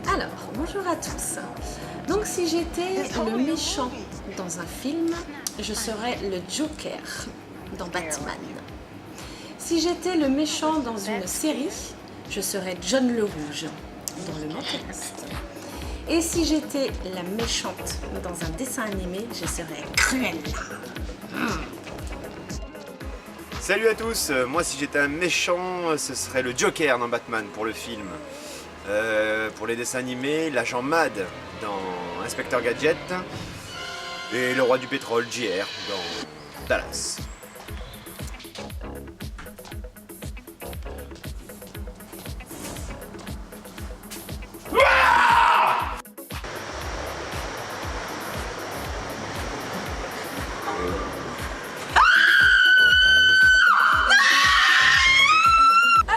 Alors, bonjour à tous. Donc si j'étais le méchant dans un film, je serais le Joker dans Batman. Si j'étais le méchant dans une série, je serais John le Rouge dans Le Mentaliste. Et si j'étais la méchante dans un dessin animé, je serais Cruella. Salut à tous, moi si j'étais un méchant, ce serait le Joker dans Batman pour le film. Pour les dessins animés, l'agent Mad dans Inspecteur Gadget et le roi du pétrole, JR, dans Dallas.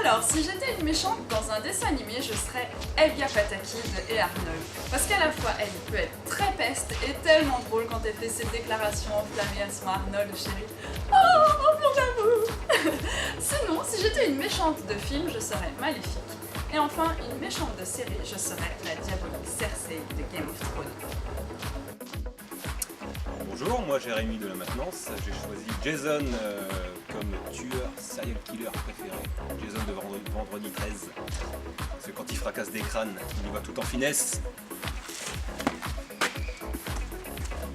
Alors, si j'étais une méchante dans un dessin animé, je serais Elga Pataki de Et Arnold. Parce qu'à la fois, elle peut être très peste et tellement drôle quand elle fait ses déclarations enflammées à son Arnold chéri. Oh, mon amour. Sinon, si j'étais une méchante de film, je serais Maléfique. Et enfin, une méchante de série, je serais la diabolique Cersei de Game of Thrones. Bonjour, moi Jérémy de la maintenance, j'ai choisi Jason comme tueur, serial killer préféré. Jason de vendredi 13. Parce que quand il fracasse des crânes, il y va tout en finesse.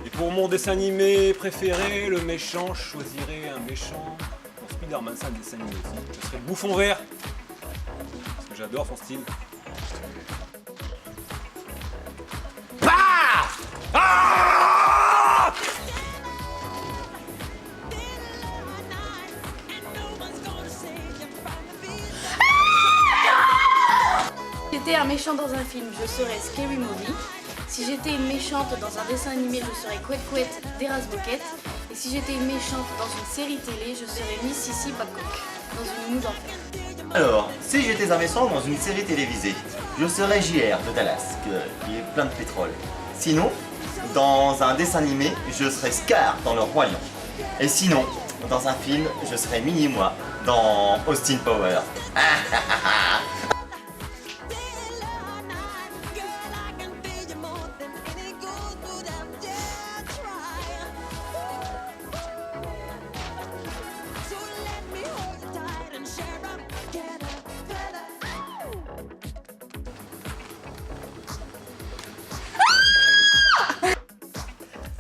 Et pour mon dessin animé préféré, le méchant, je choisirais un méchant pour Spider-Man, c'est un dessin animé aussi. Je serais le Bouffon Vert. Parce que j'adore son style. Si j'étais un méchant dans un film, je serais Scary Movie. Si j'étais une méchante dans un dessin animé, je serais Couette Couette d'Eras Bucket. Et si j'étais une méchante dans une série télé, je serais Miss Sissy Babcock dans une moue d'enfer. Alors, si j'étais un méchant dans une série télévisée, je serais JR de Dallas, qui est plein de pétrole. Sinon, dans un dessin animé, je serais Scar dans Le Roi Lion. Et sinon, dans un film, je serais Minnie-moi dans Austin Powers.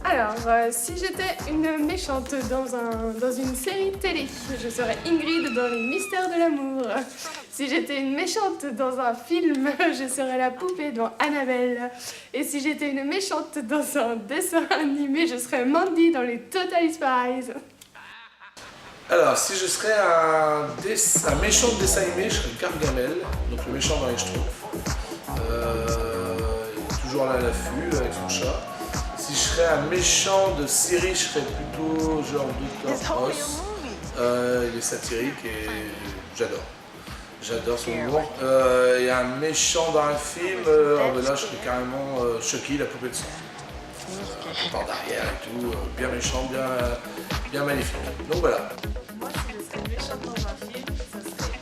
Alors, si j'étais une méchante dans une série télé, je serais Ingrid dans Les Mystères de l'amour. Si j'étais une méchante dans un film, je serais la poupée dans Annabelle. Et si j'étais une méchante dans un dessin animé, je serais Mandy dans les Totally Spies. Alors, si je serais un méchant de dessin animé, je serais Gargamel, donc le méchant dans les Schtroumpfs. Toujours là à l'affût avec son chat. Si je serais un méchant de série, je serais plutôt genre Dr. House. Il est satirique et j'adore. J'adore son humour. Et un méchant dans un film, là je serais carrément Chucky, la poupée de sang. Porte d'arrière et tout, bien méchant, bien maléfique. Donc voilà. Moi, si je serais méchante dans un film, ce serait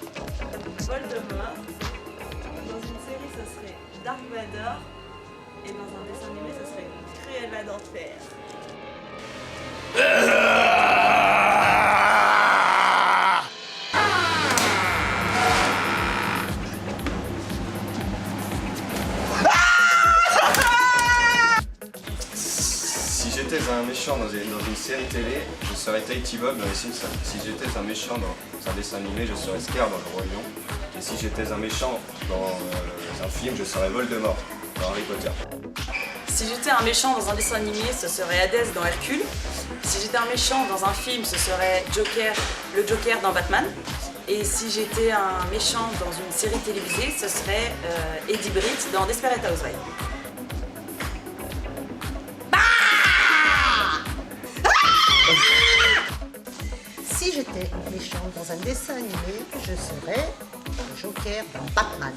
Voldemort. Dans une série, ce serait Dark Vador. Et dans un dessin animé, ce serait Cruella d'Enfer. Si j'étais un méchant dans une série télé, je serais Tahiti Bob dans les Simpsons. Si j'étais un méchant dans un dessin animé, je serais Scar dans Le Roi Lion. Et si j'étais un méchant dans un film, je serais Voldemort dans Harry Potter. Si j'étais un méchant dans un dessin animé, ce serait Hadès dans Hercule. Si j'étais un méchant dans un film, ce serait le Joker dans Batman. Et si j'étais un méchant dans une série télévisée, ce serait Eddie Britt dans Desperate Housewives. Si j'étais méchante dans un dessin animé, je serais le Joker dans Batman.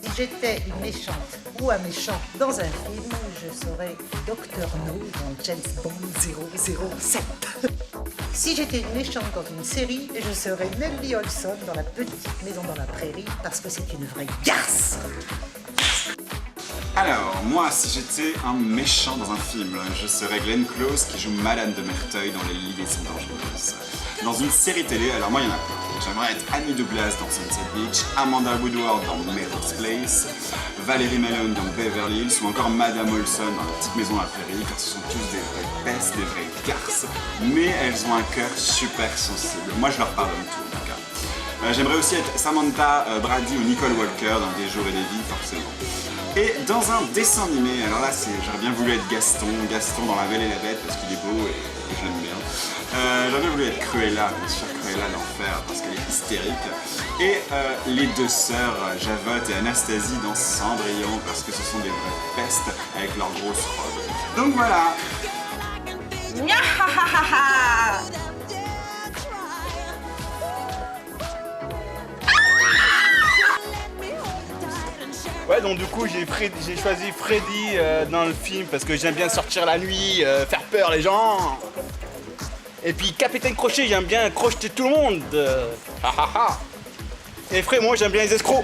Si j'étais une méchante ou un méchant dans un film, je serais Dr. No dans James Bond 007. Si j'étais une méchante dans une série, je serais Nellie Olson dans La Petite Maison dans la Prairie parce que c'est une vraie garce. Alors, moi, si j'étais un méchant dans un film, je serais Glenn Close qui joue Madame de Merteuil dans Les Liaisons Dangereuses. Dans une série télé, alors moi, il y en a plein. J'aimerais être Annie Douglas dans Sunset Beach, Amanda Woodward dans Melrose Place, Valérie Malone dans Beverly Hills ou encore Madame Olson dans La Petite Maison à la Prairie, car ce sont tous des vraies pestes, des vraies garces, mais elles ont un cœur super sensible. Moi, je leur pardonne tout, en tout cas. J'aimerais aussi être Samantha Brady ou Nicole Walker dans Des Jours et des Vies, forcément. Et dans un dessin animé, alors là j'aurais bien voulu être Gaston dans La Belle et la Bête parce qu'il est beau et je l'aime bien. J'aurais bien voulu être Cruella, bien sûr, Cruella l'enfer parce qu'elle est hystérique. Et les deux sœurs, Javotte et Anastasie dans Cendrillon parce que ce sont des vraies pestes avec leurs grosses robes. Donc voilà. Ouais, donc du coup j'ai choisi Freddy dans le film parce que j'aime bien sortir la nuit, faire peur les gens. Et puis Capitaine Crochet, j'aime bien crocheter tout le monde. Et Frémont, j'aime bien les escrocs.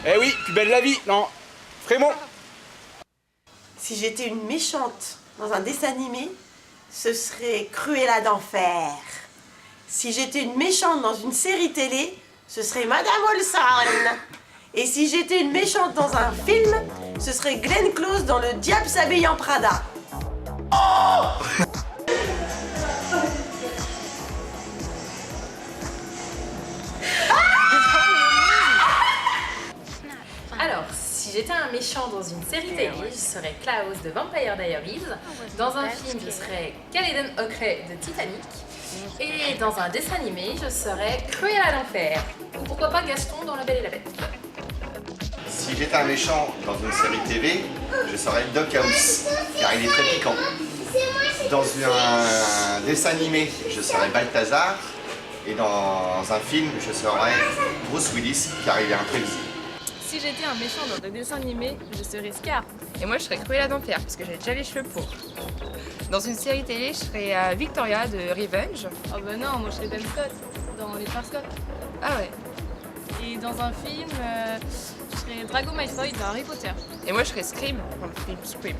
Eh oui, plus belle la vie, non. Frémont. Si j'étais une méchante dans un dessin animé, ce serait Cruella d'Enfer. Si j'étais une méchante dans une série télé, ce serait Madame Olson. Et si j'étais une méchante dans un film, ce serait Glenn Close dans Le Diable s'habille en Prada. Oh! Alors, si j'étais un méchant dans une série télé, je serais Klaus de Vampire Diaries. Dans un film, je serais Caledon Ockrey de Titanic. Et dans un dessin animé, je serais Cruella d'Enfer. Ou pourquoi pas Gaston dans La Belle et la Bête. Si j'étais un méchant dans une série TV, je serais Doc House, car il est très piquant. Dans un dessin animé, je serais Balthazar. Et dans un film, je serais Bruce Willis, car il est imprévisible. Si j'étais un méchant dans un dessin animé, je serais Scar. Et moi, je serais Cruella d'Enfer, parce que j'ai déjà les cheveux pour. Dans une série télé, je serais Victoria de Revenge. Oh bah non, moi je serais Ben Scott, dans Les Frères Scott. Ah ouais. Et dans un film, je serais Drago Malfoy dans Harry Potter. Et moi, je serais Scream, dans le film Scream.